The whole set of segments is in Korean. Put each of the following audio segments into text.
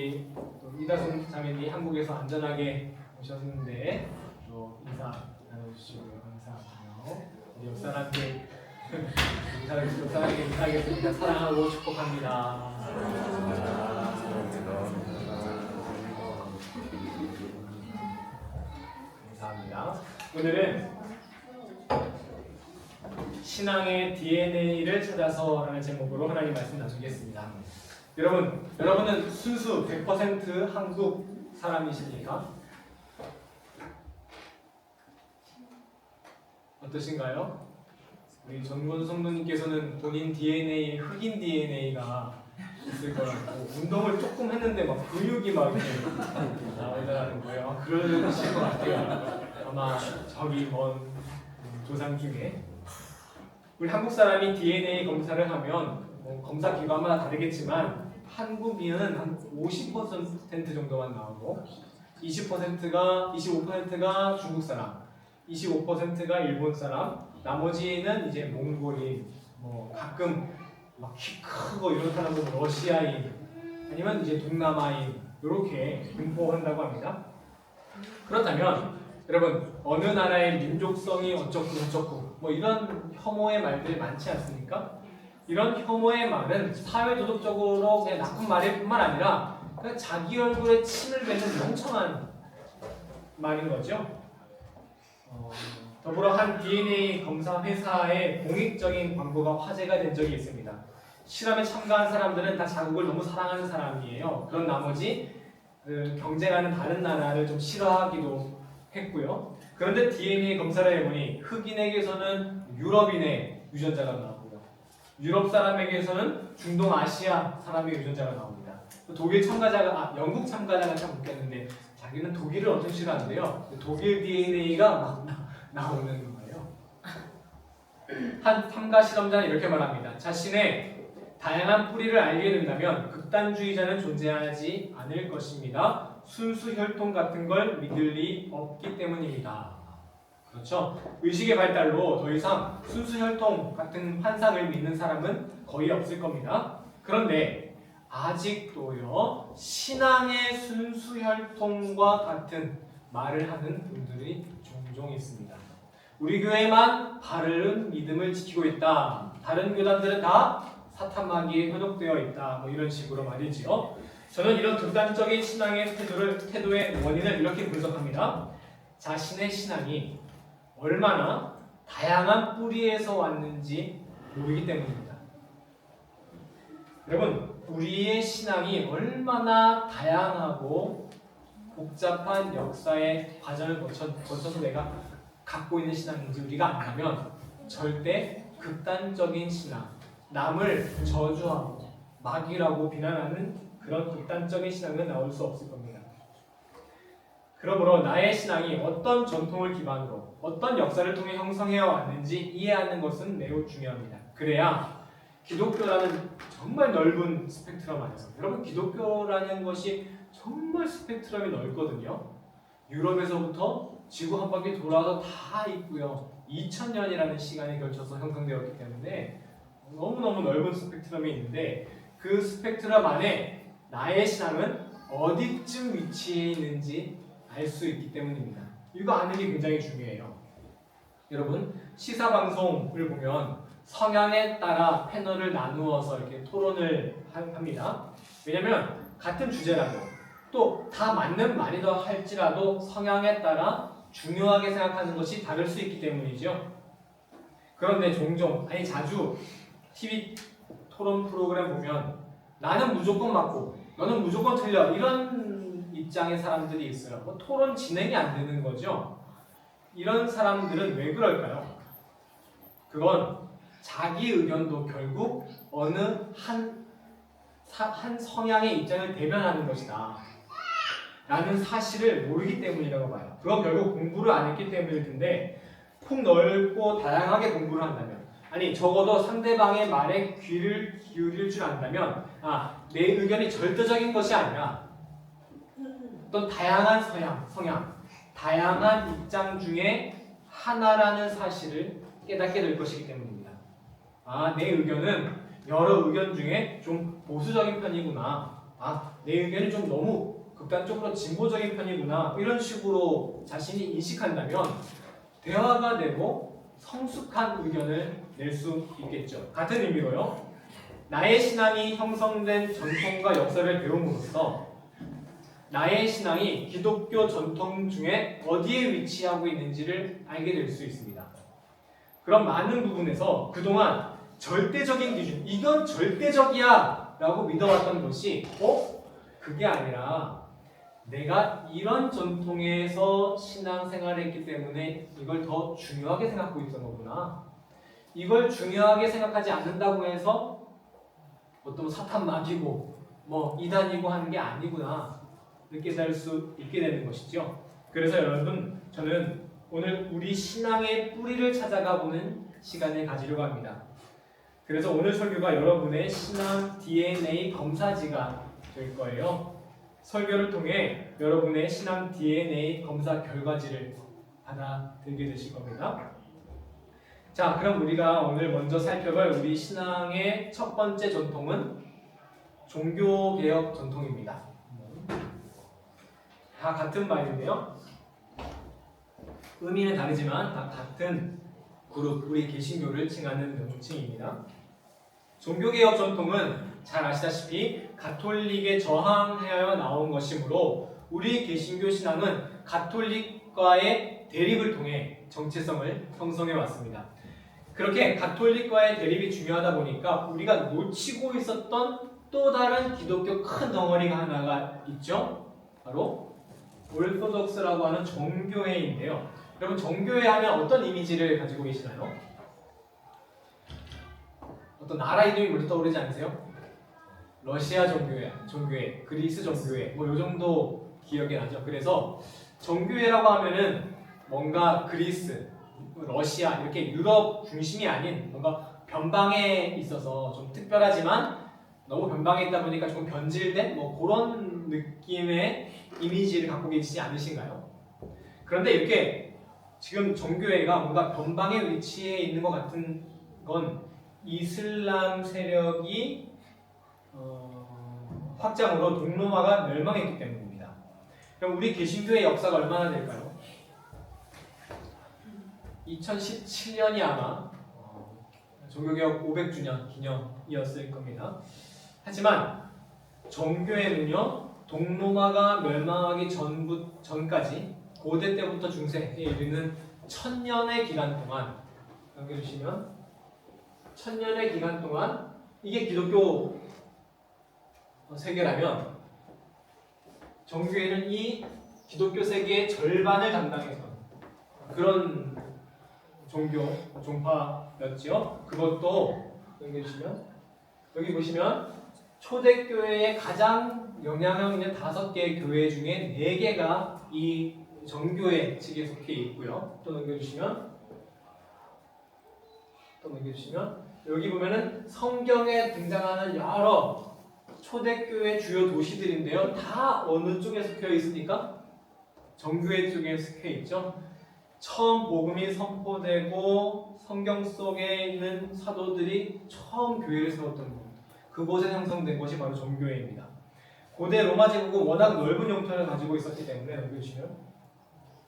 우리 또 이다솜 자매님 한국에서 안전하게 오셨는데 또 인사 나눠주시고요. 감사하고요. 우리 옆사람께 옆사람에게 인사하겠습니다. 사랑하고 축복합니다. 감사합니다. 오늘은 신앙의 DNA를 찾아서라는 제목으로 하나님 말씀 나누겠습니다. 여러분은 순수 100% 한국 사람이십니까? 어떠신가요? 우리 전권 성도님께서는 본인 DNA, 흑인 DNA가 있을 거라고 운동을 조금 했는데 막 근육이 막 이렇게 나오더라는 거예요. 그러실 것 같아요. 아마 저기 먼 조상 중에. 우리 한국 사람이 DNA 검사를 하면 검사 기관마다 다르겠지만 한국인은 한 50% 정도만 나오고 25%가 중국 사람, 25%가 일본 사람, 나머지는 이제 몽골인, 가끔 막 키 크고 이런 사람들은 러시아인, 아니면 이제 동남아인 이렇게 분포한다고 합니다. 그렇다면 여러분 어느 나라의 민족성이 어쩌고 이런 혐오의 말들이 많지 않습니까? 이런 혐오의 말은 사회도덕적으로 그냥 나쁜 말일 뿐만 아니라 그냥 자기 얼굴에 침을 뱉는 멍청한 말인 거죠. 더불어 한 DNA 검사 회사의 공익적인 광고가 화제가 된 적이 있습니다. 실험에 참가한 사람들은 다 자국을 너무 사랑하는 사람이에요. 그런 나머지 경쟁하는 다른 나라를 좀 싫어하기도 했고요. 그런데 DNA 검사를 해보니 흑인에게서는 유럽인의 유전자가 나오고요. 유럽 사람에게서는 중동 아시아 사람의 유전자가 나옵니다. 영국 참가자가 참 웃겼는데 자기는 독일을 엄청 싫어하는데요. 독일 DNA가 막 나오는 거예요. 한 탐가 실험자는 이렇게 말합니다. 자신의 다양한 뿌리를 알게 된다면 극단주의자는 존재하지 않을 것입니다. 순수 혈통 같은 걸 믿을 리 없기 때문입니다. 그렇죠? 의식의 발달로 더 이상 순수 혈통 같은 환상을 믿는 사람은 거의 없을 겁니다. 그런데 아직도요 신앙의 순수 혈통과 같은 말을 하는 분들이 종종 있습니다. 우리 교회만 바른 믿음을 지키고 있다. 다른 교단들은 다 사탄 마귀에 현혹되어 있다. 이런 식으로 말이지요. 저는 이런 극단적인 신앙의 태도의 원인을 이렇게 분석합니다. 자신의 신앙이 얼마나 다양한 뿌리에서 왔는지 모르기 때문입니다. 여러분, 우리의 신앙이 얼마나 다양하고 복잡한 역사의 과정을 거쳐서 내가 갖고 있는 신앙인지 우리가 안다면 절대 극단적인 신앙, 남을 저주하고 마귀라고 비난하는 그런 극단적인 신앙은 나올 수 없을 겁니다. 그러므로 나의 신앙이 어떤 전통을 기반으로 어떤 역사를 통해 형성해어 왔는지 이해하는 것은 매우 중요합니다. 그래야 기독교라는 정말 넓은 스펙트럼 안에서, 여러분 기독교라는 것이 정말 스펙트럼이 넓거든요. 유럽에서부터 지구 한 바퀴 돌아서 다 있고요. 2000년이라는 시간에 걸쳐서 형성되었기 때문에 너무너무 넓은 스펙트럼이 있는데 그 스펙트럼 안에 나의 신앙은 어디쯤 위치해 있는지 알 수 있기 때문입니다. 이거 아는 게 굉장히 중요해요. 여러분 시사방송을 보면 성향에 따라 패널을 나누어서 이렇게 토론을 합니다. 왜냐면 같은 주제라도 또 다 맞는 말이라 할지라도 성향에 따라 중요하게 생각하는 것이 다를 수 있기 때문이죠. 그런데 자주 TV 토론 프로그램 보면 나는 무조건 맞고 너는 무조건 틀려 이런 입장의 사람들이 있어요. 토론 진행이 안 되는 거죠. 이런 사람들은 왜 그럴까요? 그건 자기 의견도 결국 어느 한 성향의 입장을 대변하는 것이다 라는 사실을 모르기 때문이라고 봐요. 그건 결국 공부를 안 했기 때문일 텐데 폭 넓고 다양하게 공부를 한다면, 아니 적어도 상대방의 말에 귀를 기울일 줄 안다면 내 의견이 절대적인 것이 아니라 어떤 다양한 성향, 다양한 입장 중에 하나라는 사실을 깨닫게 될 것이기 때문입니다. 내 의견은 여러 의견 중에 좀 보수적인 편이구나 내 의견이 좀 너무 극단적으로 진보적인 편이구나 이런 식으로 자신이 인식한다면 대화가 되고 성숙한 의견을 낼 수 있겠죠. 같은 의미로요. 나의 신앙이 형성된 전통과 역사를 배움으로써 나의 신앙이 기독교 전통 중에 어디에 위치하고 있는지를 알게 될 수 있습니다. 그런 많은 부분에서 그동안 절대적인 기준, 이건 절대적이야 라고 믿어왔던 것이 그게 아니라 내가 이런 전통에서 신앙생활을 했기 때문에 이걸 더 중요하게 생각하고 있던 거구나. 이걸 중요하게 생각하지 않는다고 해서 어떤 사탄 막이고 이단이고 하는 게 아니구나 이렇게 깨달을 수 있게 되는 것이죠. 그래서 여러분, 저는 오늘 우리 신앙의 뿌리를 찾아가 보는 시간을 가지려고 합니다. 그래서 오늘 설교가 여러분의 신앙 DNA 검사지가 될 거예요. 설교를 통해 여러분의 신앙 DNA 검사 결과지를 받아들게 되실 겁니다. 자, 그럼 우리가 오늘 먼저 살펴볼 우리 신앙의 첫 번째 전통은 종교개혁 전통입니다. 다 같은 말인데요. 의미는 다르지만 다 같은 그룹, 우리 개신교를 칭하는 명칭입니다. 종교개혁 전통은 잘 아시다시피 가톨릭에 저항하여 나온 것이므로 우리 개신교 신앙은 가톨릭과의 대립을 통해 정체성을 형성해 왔습니다. 그렇게 가톨릭과의 대립이 중요하다 보니까 우리가 놓치고 있었던 또 다른 기독교 큰 덩어리가 하나가 있죠. 바로 올소독스라고 하는 정교회인데요. 여러분, 정교회 하면 어떤 이미지를 가지고 계시나요? 어떤 나라 이름이 먼저 떠오르지 않으세요? 러시아 정교회, 그리스 정교회, 요 정도 기억이 나죠. 그래서 정교회라고 하면은 뭔가 그리스, 러시아 이렇게 유럽 중심이 아닌 뭔가 변방에 있어서 좀 특별하지만 너무 변방에 있다 보니까 조금 변질된 그런 느낌의 이미지를 갖고 계시지 않으신가요? 그런데 이렇게 지금 정교회가 뭔가 변방에 위치해 있는 것 같은 건 이슬람 세력이 확장으로 동로마가 멸망했기 때문입니다. 그럼 우리 개신교의 역사가 얼마나 될까요? 2017년이 아마 종교개혁 500주년 기념이었을 겁니다. 하지만 정교회는요, 동로마가 멸망하기 전까지 고대 때부터 중세에 이르는 1000년의 기간 동안, 넘겨주시면 1000년의 기간 동안 이게 기독교 세계라면 정교회는 이 기독교 세계의 절반을 담당해서 그런 종파였지요. 그것도 여기 보시면 초대교회의 가장 영향력 있는 5개의 교회 중에 4개가 이 정교회 측에 속해 있고요. 또 넘겨주시면 여기 보면은 성경에 등장하는 여러 초대교회 주요 도시들인데요. 다 어느 쪽에 속해 있습니까? 정교회 쪽에 속해 있죠. 처음 복음이 선포되고 성경 속에 있는 사도들이 처음 교회를 세웠던 곳, 그곳에 형성된 것이 바로 정교회입니다. 고대 로마 제국은 워낙 넓은 영토를 가지고 있었기 때문에 넘겨주시면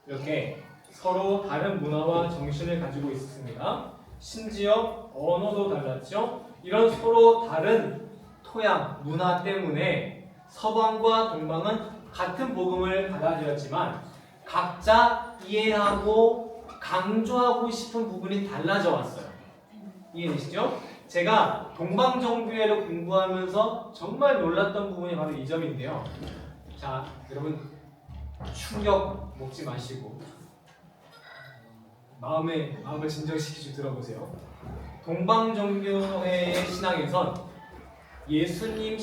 이렇게 서로 다른 문화와 정신을 가지고 있었습니다. 심지어 언어도 달랐죠. 이런 서로 다른 토양, 문화 때문에 서방과 동방은 같은 복음을 받아들였지만 각자 이해하고 강조하고 싶은 부분이 달라져 왔어요. 이해되시죠? 제가 동방정교회를 공부하면서 정말 놀랐던 부분이 바로 이 점인데요. 자, 여러분 충격 먹지 마시고 마음을 진정시키시고 들어보세요. 동방정교회의 신앙에선 예수님이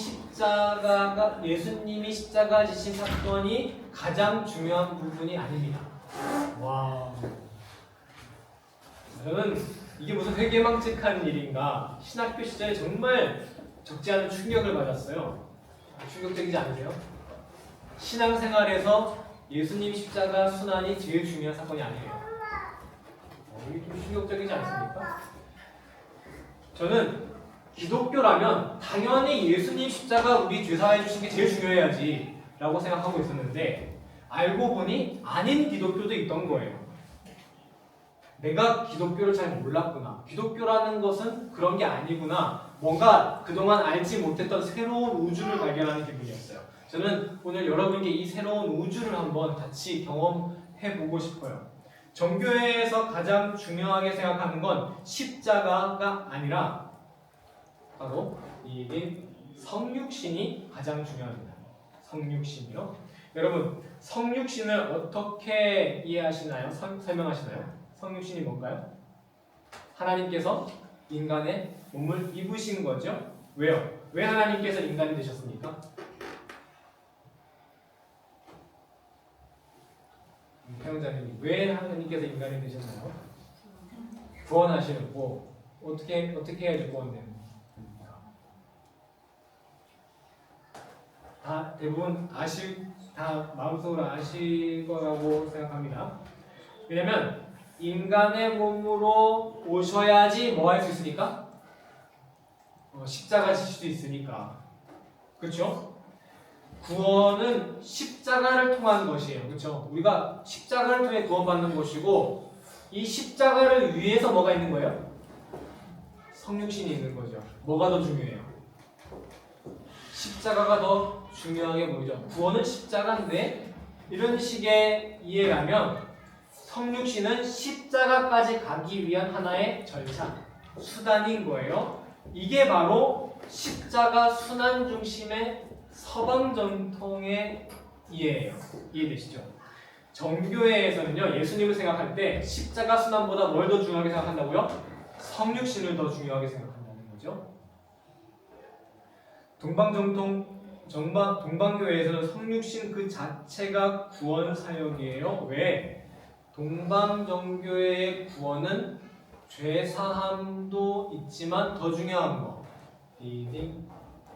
십자가 지신 사건이 가장 중요한 부분이 아닙니다. 와, 저는 이게 무슨 회개망측한 일인가? 신학교 시절에 정말 적지 않은 충격을 받았어요. 충격적이지 않으세요? 신앙생활에서 예수님 십자가 순환이 제일 중요한 사건이 아니에요. 이게 좀 충격적이지 않습니까? 저는 기독교라면 당연히 예수님 십자가 우리 죄사해 주신 게 제일 중요해야지 라고 생각하고 있었는데 알고 보니 아닌 기독교도 있던 거예요. 내가 기독교를 잘 몰랐구나. 기독교라는 것은 그런 게 아니구나. 뭔가 그동안 알지 못했던 새로운 우주를 발견하는 기분이었어요. 저는 오늘 여러분께 이 새로운 우주를 한번 같이 경험해보고 싶어요. 정교회에서 가장 중요하게 생각하는 건 십자가가 아니라 바로 이 성육신이 가장 중요합니다. 성육신이요. 여러분, 성육신을 어떻게 이해하시나요? 설명하시나요? 성육신이 뭔가요? 하나님께서 인간의 몸을 입으신 거죠. 왜요? 왜 하나님께서 인간이 되셨습니까? 태영자님, 왜 하나님께서 인간이 되셨나요? 구원하시려고. 어떻게 해야지 구원됩니까? 다 대부분 다 마음속으로 아실 거라고 생각합니다. 왜냐면 인간의 몸으로 오셔야지 뭐 할 수 있으니까? 십자가 지실 수 있으니까. 그렇죠? 구원은 십자가를 통한 것이에요. 그렇죠? 우리가 십자가를 통해 구원받는 것이고 이 십자가를 위해서 뭐가 있는 거예요? 성육신이 있는 거죠. 뭐가 더 중요해요? 십자가가 더 중요하게 보이죠. 구원은 십자가인데 이런 식의 이해라면 성육신은 십자가까지 가기 위한 하나의 절차, 수단인 거예요. 이게 바로 십자가 순환 중심의 서방 전통의 이해예요. 이해되시죠? 정교회에서는요, 예수님을 생각할 때 십자가 순환보다 뭘 더 중요하게 생각한다고요? 성육신을 더 중요하게 생각한다는 거죠. 동방교회에서는 성육신 그 자체가 구원 사역이에요. 왜? 동방정교회의 구원은 죄사함도 있지만 더 중요한 거,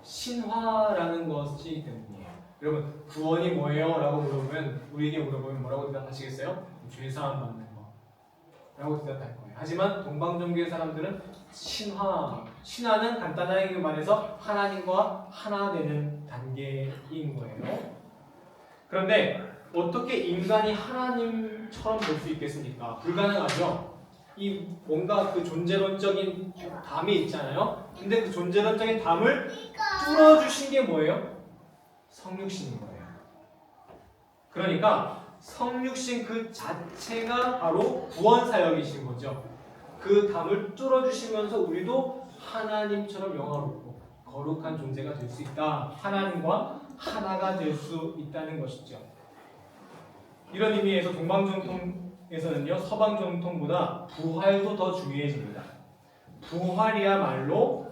신화라는 것이기 때문이에요. 여러분, 구원이 뭐예요? 라고 물어보면, 우리에게 물어보면 뭐라고 대답하시겠어요? 죄사함 받는 거 라고 대답할 거예요. 하지만 동방정교회 사람들은 신화는 간단하게 말해서 하나님과 하나 되는 단계인 거예요. 그런데 어떻게 인간이 하나님처럼 될 수 있겠습니까? 불가능하죠. 이 뭔가 그 존재론적인 담이 있잖아요. 근데 그 존재론적인 담을 뚫어주신 게 뭐예요? 성육신인 거예요. 그러니까 성육신 그 자체가 바로 구원 사역이신 거죠. 그 담을 뚫어주시면서 우리도 하나님처럼 영화롭고 거룩한 존재가 될 수 있다. 하나님과 하나가 될 수 있다는 것이죠. 이런 의미에서 동방정통에서는요, 서방정통보다 부활도 더 중요해집니다. 부활이야말로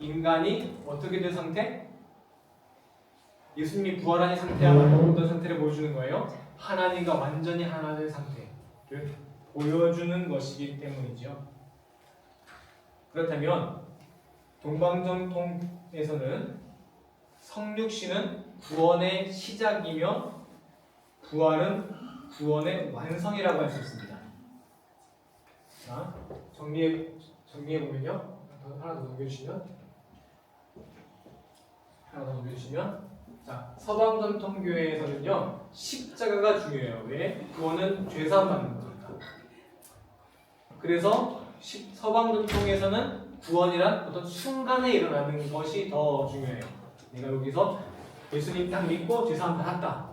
인간이 어떻게 된 상태? 예수님이 부활한 상태야말로 어떤 상태를 보여주는 거예요? 하나님과 완전히 하나 된 상태를 보여주는 것이기 때문이죠. 그렇다면 동방정통에서는 성육신은 구원의 시작이며 부활은 구원의 완성이라고 할 수 있습니다. 자, 정리해 보면요. 하나 더 넘겨주시면, 자, 서방전통교회에서는요, 십자가가 중요해요. 왜? 구원은 죄사함 받는 거니까. 그래서 서방전통에서는 구원이란 어떤 순간에 일어나는 것이 더 중요해요. 내가 여기서 예수님 딱 믿고 죄사함 받았다.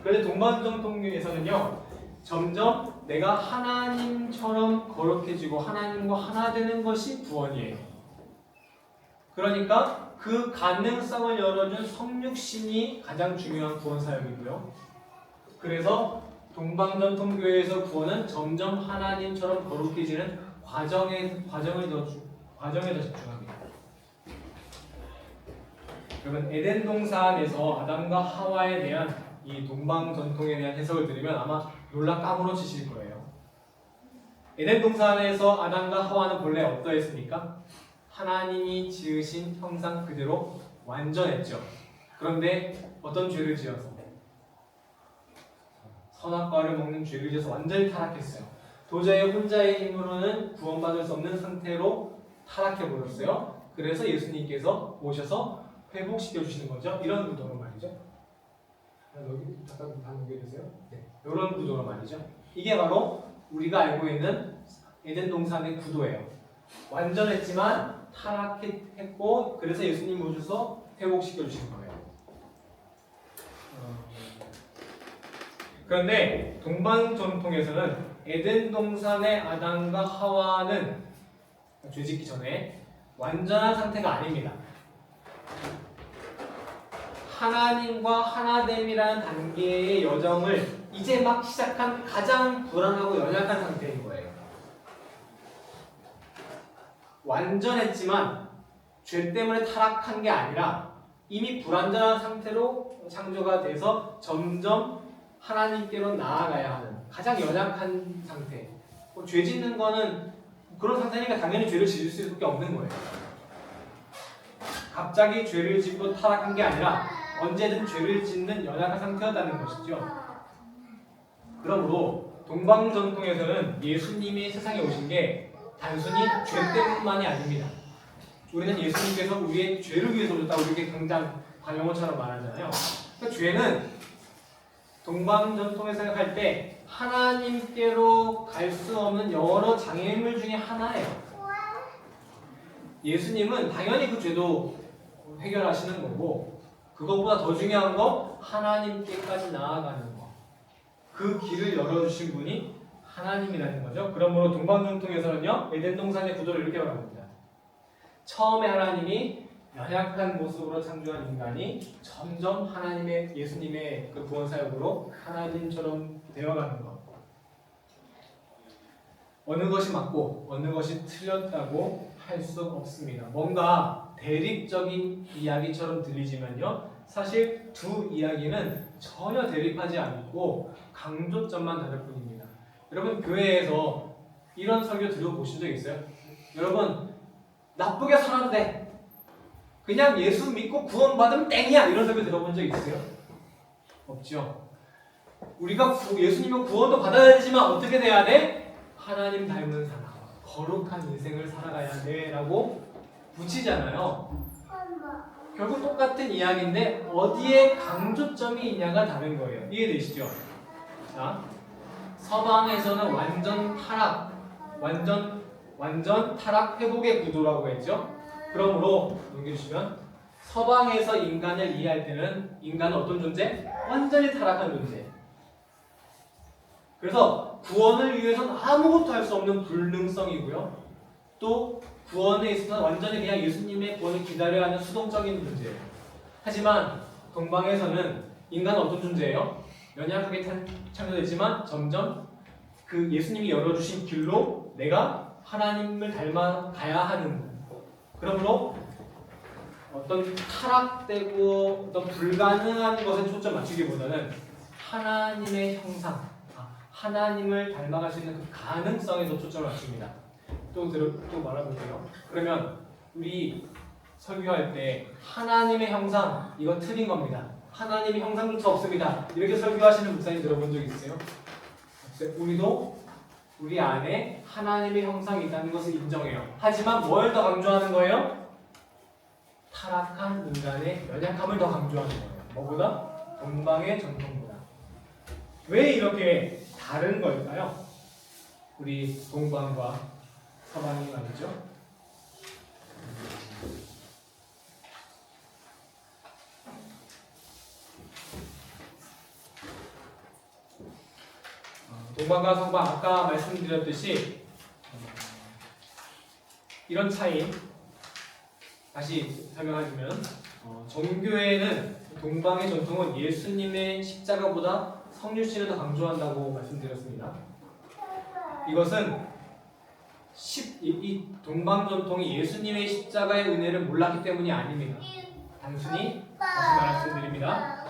그런데 동방정통교에서는요, 점점 내가 하나님처럼 거룩해지고 하나님과 하나 되는 것이 구원이에요. 그러니까 그 가능성을 열어준 성육신이 가장 중요한 구원 사역이고요. 그래서 동방전통교회에서 구원은 점점 하나님처럼 거룩해지는 과정에 더 집중합니다. 그러면 에덴 동산에서 아담과 하와에 대한 이 동방 전통에 대한 해석을 들으면 아마 놀라 까무러치실 거예요. 에덴 동산에서 아담과 하와는 본래 어떠했습니까? 하나님이 지으신 형상 그대로 완전했죠. 그런데 어떤 죄를 지어서? 선악과를 먹는 죄를 지어서 완전히 타락했어요. 도저히 혼자의 힘으로는 구원받을 수 없는 상태로 타락해버렸어요. 그래서 예수님께서 오셔서 회복시켜 주시는 거죠. 이런 구도로 말이죠. 여기 잠깐 다 넘겨주세요. 네, 이런 구도로 말이죠. 이게 바로 우리가 알고 있는 에덴 동산의 구도예요. 완전했지만 타락했고 그래서 예수님 오셔서 회복시켜 주신 거예요. 그런데 동방 전통에서는 에덴 동산의 아담과 하와는 죄짓기 전에 완전한 상태가 아닙니다. 하나님과 하나됨이라는 단계의 여정을 이제 막 시작한 가장 불안하고 연약한 상태인 거예요. 완전했지만 죄 때문에 타락한 게 아니라 이미 불완전한 상태로 창조가 돼서 점점 하나님께로 나아가야 하는 가장 연약한 상태. 죄 짓는 거는 그런 상태니까 당연히 죄를 지을 수밖에 없는 거예요. 갑자기 죄를 짓고 타락한 게 아니라 언제든 죄를 짓는 연약한 상태였다는 것이죠. 그러므로 동방 전통에서는 예수님이 세상에 오신 게 단순히 죄 때문만이 아닙니다. 우리는 예수님께서 우리의 죄를 위해서 오셨다고 이렇게 당장 관용어처럼 말하잖아요. 그러니까 죄는 동방 전통에 생각할 때 하나님께로 갈 수 없는 여러 장애물 중에 하나예요. 예수님은 당연히 그 죄도 해결하시는 거고 그것보다 더 중요한 거 하나님께까지 나아가는 거. 그 길을 열어주신 분이 하나님이라는 거죠. 그러므로 동방 전통에서는요 에덴 동산의 구도를 이렇게 말합니다. 처음에 하나님이 연약한 모습으로 창조한 인간이 점점 하나님의 예수님의 그 구원 사역으로 하나님처럼 되어가는 것. 어느 것이 맞고 어느 것이 틀렸다고 할 수 없습니다. 뭔가 대립적인 이야기처럼 들리지만요, 사실 두 이야기는 전혀 대립하지 않고 강조점만 다를 뿐입니다. 여러분 교회에서 이런 설교 들어보신 적 있어요? 여러분 나쁘게 살아도 돼. 그냥 예수 믿고 구원받으면 땡이야. 이런 설교 들어본 적 있어요? 없죠. 우리가 예수님은 구원도 받아야 되지만 어떻게 돼야 돼? 하나님 닮은 사람, 거룩한 인생을 살아가야 돼 라고 붙이잖아요. 결국 똑같은 이야기인데 어디에 강조점이 있냐가 다른 거예요. 이해되시죠? 자, 서방에서는 완전 타락, 완전 타락 회복의 구도라고 했죠. 그러므로 넘겨주시면 서방에서 인간을 이해할 때는 인간은 어떤 존재? 완전히 타락한 존재. 그래서 구원을 위해서는 아무것도 할 수 없는 불능성이고요. 또 구원에 있어서는 완전히 그냥 예수님의 구원을 기다려야 하는 수동적인 존재예요. 하지만 동방에서는 인간은 어떤 존재예요? 연약하게 창조됐지만 점점 그 예수님이 열어주신 길로 내가 하나님을 닮아가야 하는, 그러므로 어떤 타락되고 어떤 불가능한 것에 초점 맞추기보다는 하나님의 형상, 하나님을 닮아갈 수 있는 그 가능성에 더 초점을 맞춥니다. 또 말해볼게요. 그러면 우리 설교할 때 하나님의 형상, 이거 틀린 겁니다. 하나님의 형상조차 없습니다. 이렇게 설교하시는 목사님 들어본 적 있어요? 우리도 우리 안에 하나님의 형상이 있다는 것을 인정해요. 하지만 뭘 더 강조하는 거예요? 타락한 인간의 연약함을 더 강조하는 거예요. 뭐보다? 동방의 전통보다. 왜 이렇게 다른 걸까요? 우리 동방과 서방이 말이죠. 동방과 서방, 아까 말씀드렸듯이 이런 차이 다시 설명하자면 종교에는 동방의 전통은 예수님의 십자가보다 성육신을 더 강조한다고 말씀드렸습니다. 이것은 이 동방 전통이 예수님의 십자가의 은혜를 몰랐기 때문이 아닙니다. 단순히 다시 말씀드립니다.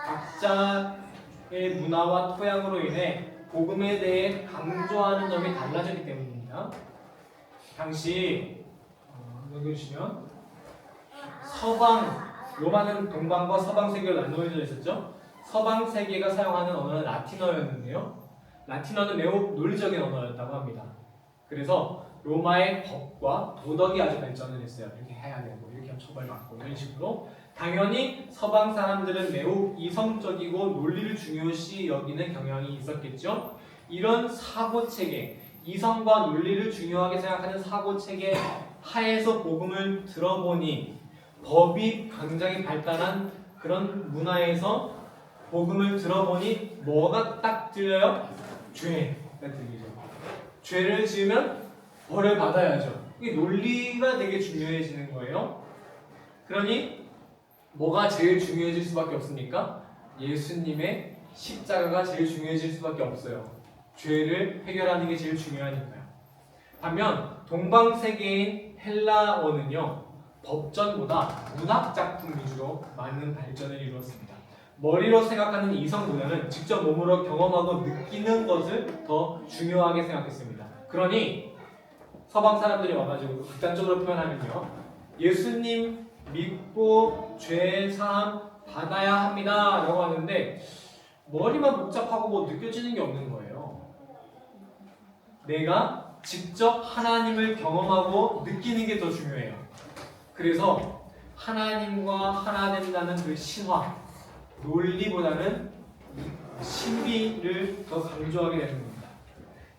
각자의 문화와 토양으로 인해 복음에 대해 강조하는 점이 달라졌기 때문입니다. 당시 읽어주시면 로마는 동방과 서방 세계로 나누어져 있었죠. 서방 세계가 사용하는 언어는 라틴어였는데요. 라틴어는 매우 논리적인 언어였다고 합니다. 그래서 로마의 법과 도덕이 아주 발전을 했어요. 이렇게 해야 되고 이렇게 하면 처벌받고 이런 식으로. 당연히 서방 사람들은 매우 이성적이고 논리를 중요시 여기는 경향이 있었겠죠. 이런 사고체계, 이성과 논리를 중요하게 생각하는 사고체계 하에서 복음을 들어보니 법이 굉장히 발달한 그런 문화에서 복음을 들어보니 뭐가 딱 들려요? 죄가 들리죠. 죄를 지으면 벌을 받아야죠. 이게 논리가 되게 중요해지는 거예요. 그러니 뭐가 제일 중요해질 수밖에 없습니까? 예수님의 십자가가 제일 중요해질 수밖에 없어요. 죄를 해결하는 게 제일 중요하니까요. 반면 동방세계인 헬라어는요, 법전보다 문학 작품 위주로 많은 발전을 이루었습니다. 머리로 생각하는 이성보다는 직접 몸으로 경험하고 느끼는 것을 더 중요하게 생각했습니다. 그러니 서방 사람들이 와가지고 극단적으로 표현하면요, 예수님 믿고 죄 사함 받아야 합니다 라고 하는데 머리만 복잡하고 뭐 느껴지는 게 없는 거예요. 내가 직접 하나님을 경험하고 느끼는 게 더 중요해요. 그래서 하나님과 하나 된다는 그 신화, 논리보다는 신비를 더 강조하게 되는 겁니다.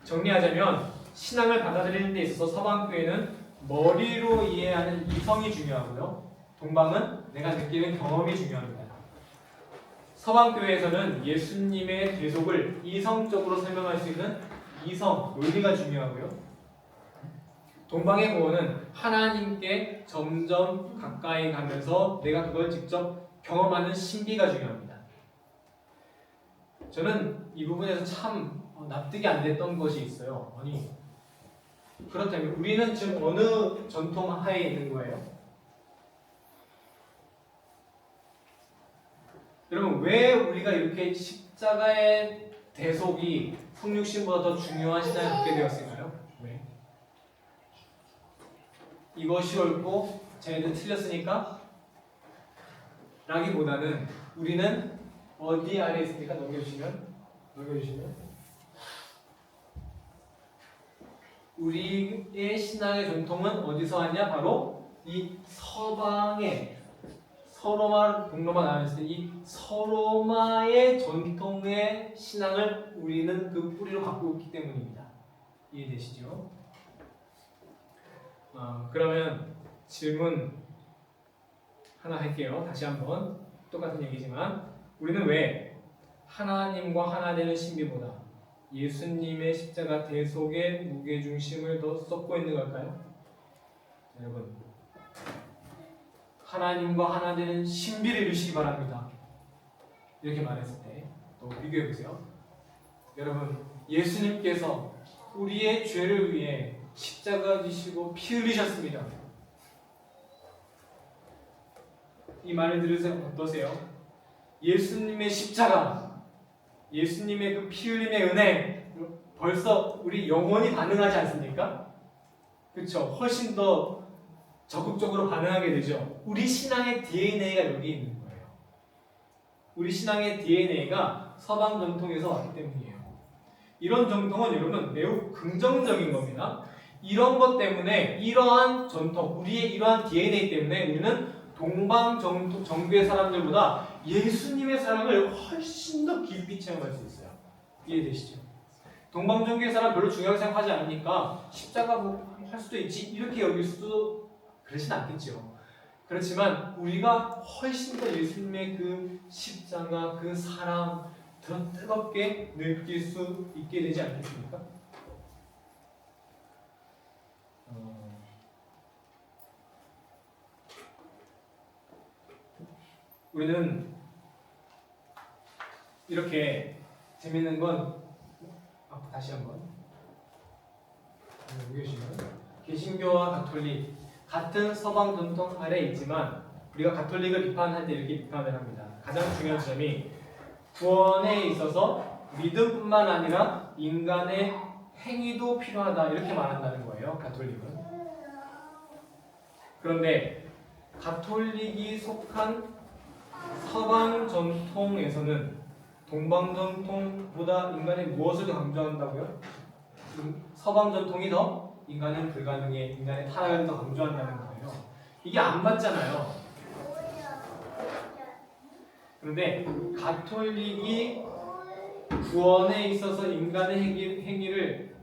정리하자면 신앙을 받아들이는 데 있어서 서방교회는 머리로 이해하는 이성이 중요하고요, 동방은 내가 느끼는 경험이 중요합니다. 서방교회에서는 예수님의 대속을 이성적으로 설명할 수 있는 이성, 논리가 중요하고요, 동방의 구원은 하나님께 점점 가까이 가면서 내가 그걸 직접 경험하는 신비가 중요합니다. 저는 이 부분에서 참 납득이 안 됐던 것이 있어요. 아니, 그렇다면 우리는 지금 어느 전통 하에 있는 거예요? 여러분, 왜 우리가 이렇게 십자가의 대속이 성육신보다 더 중요한 신앙을 갖게 되었을까요? 왜? 이것이 옳고 쟤네들 틀렸으니까? 라기보다는 우리는 어디 아래 있습니까? 넘겨주시면 우리의 신앙의 전통은 어디서 왔냐? 바로 이 서방의 서로마, 동로마 나눴을 때 이 서로마의 전통의 신앙을 우리는 그 뿌리로 갖고 있기 때문입니다. 이해되시죠? 그러면 질문 하나 할게요. 다시 한번 똑같은 얘기지만 우리는 왜 하나님과 하나 되는 신비보다 예수님의 십자가 대속의 무게중심을 더 쏟고 있는 걸까요? 여러분, 하나님과 하나 되는 신비를 이루시기 바랍니다. 이렇게 말했을 때 또 비교해보세요. 여러분, 예수님께서 우리의 죄를 위해 십자가 지시고 피 흘리셨습니다. 이 말을 들으세요. 어떠세요? 예수님의 십자가, 예수님의 그 피 흘림의 은혜, 벌써 우리 영혼이 반응하지 않습니까? 그렇죠? 훨씬 더 적극적으로 반응하게 되죠. 우리 신앙의 DNA가 여기 있는 거예요. 우리 신앙의 DNA가 서방 전통에서 왔기 때문이에요. 이런 전통은 여러분 매우 긍정적인 겁니다. 이런 것 때문에, 이러한 전통, 우리의 이러한 DNA 때문에 우리는 동방 정교의 사람들보다 예수님의 사랑을 훨씬 더 깊이 체험할 수 있어요. 이해되시죠? 동방 정교의 사람 별로 중요하게 생각하지 않으니까 십자가 뭐 할 수도 있지 이렇게 여길 수도 그러진 않겠죠. 그렇지만 우리가 훨씬 더 예수님의 그 십자가, 그 사랑 더 뜨겁게 느낄 수 있게 되지 않겠습니까? 우리는 이렇게 재밌는 건 다시 한번 보여주시면 개신교와 가톨릭 같은 서방 전통 아래 있지만 우리가 가톨릭을 비판할 때 이렇게 비판을 합니다. 가장 중요한 점이 구원에 있어서 믿음뿐만 아니라 인간의 행위도 필요하다 이렇게 말한다는 거예요. 가톨릭은. 그런데 가톨릭이 속한 서방 전통에서는 동방 전통보다 인간의 무엇을 더 강조한다고요? 서방 전통이 더 인간은 불가능해, 인간의 타락을 더 강조한다는 거예요. 이게 안 맞잖아요. 그런데 가톨릭이 구원에 있어서 인간의 행위를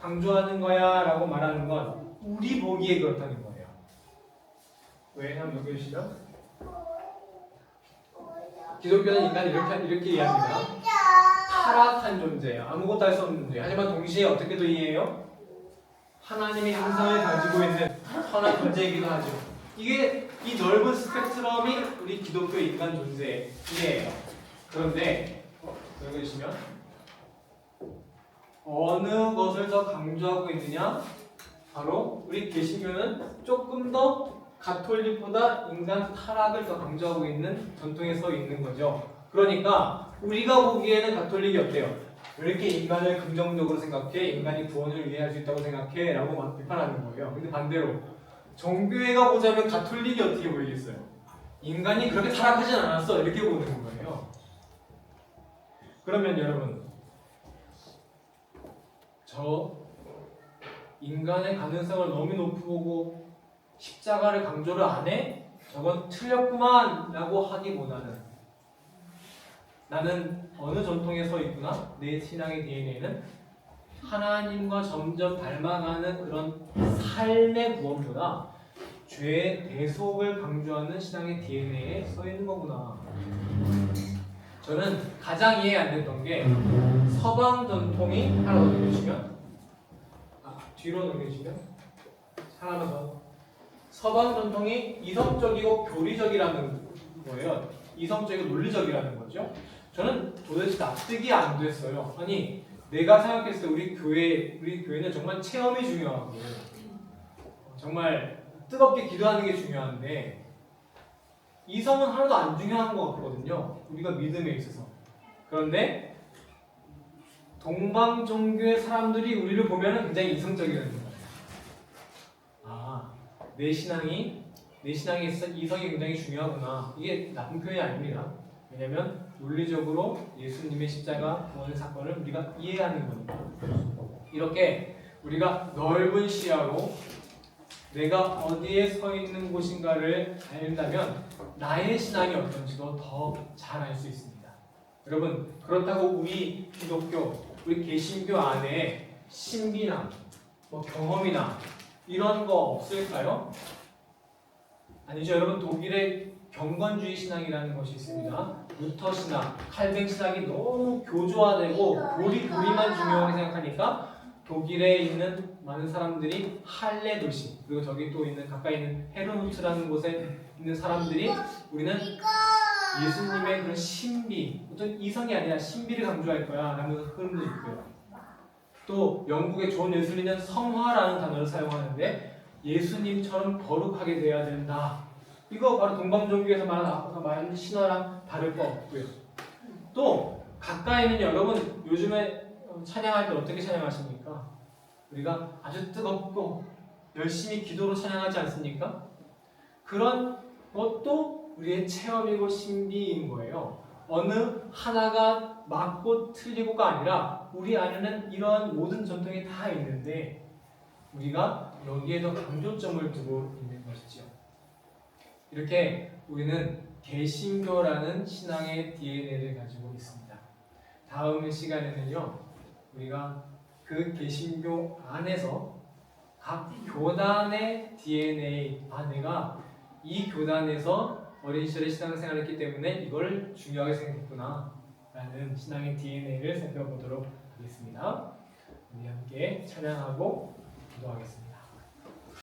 강조하는 거야라고 말하는 건 우리 보기에 그렇다는 거예요. 왜? 한번 읽어주시죠. 기독교는 인간을 이렇게 이해합니다. 타락한 존재예요. 아무것도 할 수 없는 존재. 하지만 동시에 어떻게도 이해해요? 하나님의 형상을 가지고 있는 선한 존재이기도 하죠. 이게 이 넓은 스펙트럼이 우리 기독교 인간 존재예요. 그런데 여기 보시면 어느 것을 더 강조하고 있느냐? 바로 우리 개신교는 조금 더 가톨릭보다 인간 타락을 더 강조하고 있는 전통에 서 있는 거죠. 그러니까 우리가 보기에는 가톨릭이 어때요? 왜 이렇게 인간을 긍정적으로 생각해? 인간이 구원을 이해할 수 있다고 생각해? 라고 막 비판하는 거예요. 근데 반대로 정교회가 보자면 가톨릭이 어떻게 보이겠어요? 인간이 그렇게 타락하진 않았어. 이렇게 보는 거예요. 그러면 여러분, 저 인간의 가능성을 너무 높이 보고 십자가를 강조를 안 해? 저건 틀렸구만 라고 하기보다는 나는 어느 전통에 서 있구나? 내 신앙의 DNA는 하나님과 점점 닮아가는 그런 삶의 구원보다 죄의 대속을 강조하는 신앙의 DNA에 서 있는 거구나. 저는 가장 이해 안 됐던 게 서방 전통이 하나 더 넘겨주시면 뒤로 넘겨주시면 하나만 더 서방 전통이 이성적이고 교리적이라는 거예요. 이성적이고 논리적이라는 거죠. 저는 도대체 납득이 안 됐어요. 아니 내가 생각했을 때 우리 교회는 정말 체험이 중요하고 정말 뜨겁게 기도하는 게 중요한데 이성은 하나도 안 중요한 것 같거든요. 우리가 믿음에 있어서. 그런데 동방 종교의 사람들이 우리를 보면 굉장히 이성적이라는 거예요. 내 신앙에 있어서 이성이 굉장히 중요하구나. 이게 나쁜 표현이 아닙니다. 왜냐하면 논리적으로 예수님의 십자가 구원의 사건을 우리가 이해하는 거니까. 이렇게 우리가 넓은 시야로 내가 어디에 서 있는 곳인가를 알다면 나의 신앙이 어떤지도 더 잘 알 수 있습니다. 여러분, 그렇다고 우리 기독교, 우리 개신교 안에 신비나 경험이나 이런 거 없을까요? 아니죠. 여러분, 독일의 경건주의 신앙이라는 것이 있습니다. 루터 신앙, 칼뱅 신앙이 너무 교조화되고 교리만 중요하게 생각하니까 독일에 있는 많은 사람들이 할레 도시, 그리고 저기 또 있는 가까이 있는 헤르누트라는 곳에 있는 사람들이 우리는 예수님의 그런 신비, 어떤 이성이 아니라 신비를 강조할 거야 라는 흐름도 있고요. 또 영국의 존 웨슬리는 성화라는 단어를 사용하는데 예수님처럼 거룩하게 되어야 된다. 이거 바로 동방종교에서 말하는 신화랑 다를 거 없고요. 또 가까이 있는 여러분 요즘에 찬양할 때 어떻게 찬양하십니까? 우리가 아주 뜨겁고 열심히 기도로 찬양하지 않습니까? 그런 것도 우리의 체험이고 신비인 거예요. 어느 하나가 맞고 틀리고가 아니라 우리 안에는 이러한 모든 전통이 다 있는데 우리가 여기에도 강조점을 두고 있는 것이죠. 이렇게 우리는 개신교라는 신앙의 DNA를 가지고 있습니다. 다음 시간에는요, 우리가 그 개신교 안에서 각 교단의 DNA, 내가 이 교단에서 어린 시절에 신앙생활을 했기 때문에 이걸 중요하게 생각했구나 라는 신앙의 DNA를 살펴보도록 하겠습니다. 우리 함께 찬양하고 기도하겠습니다.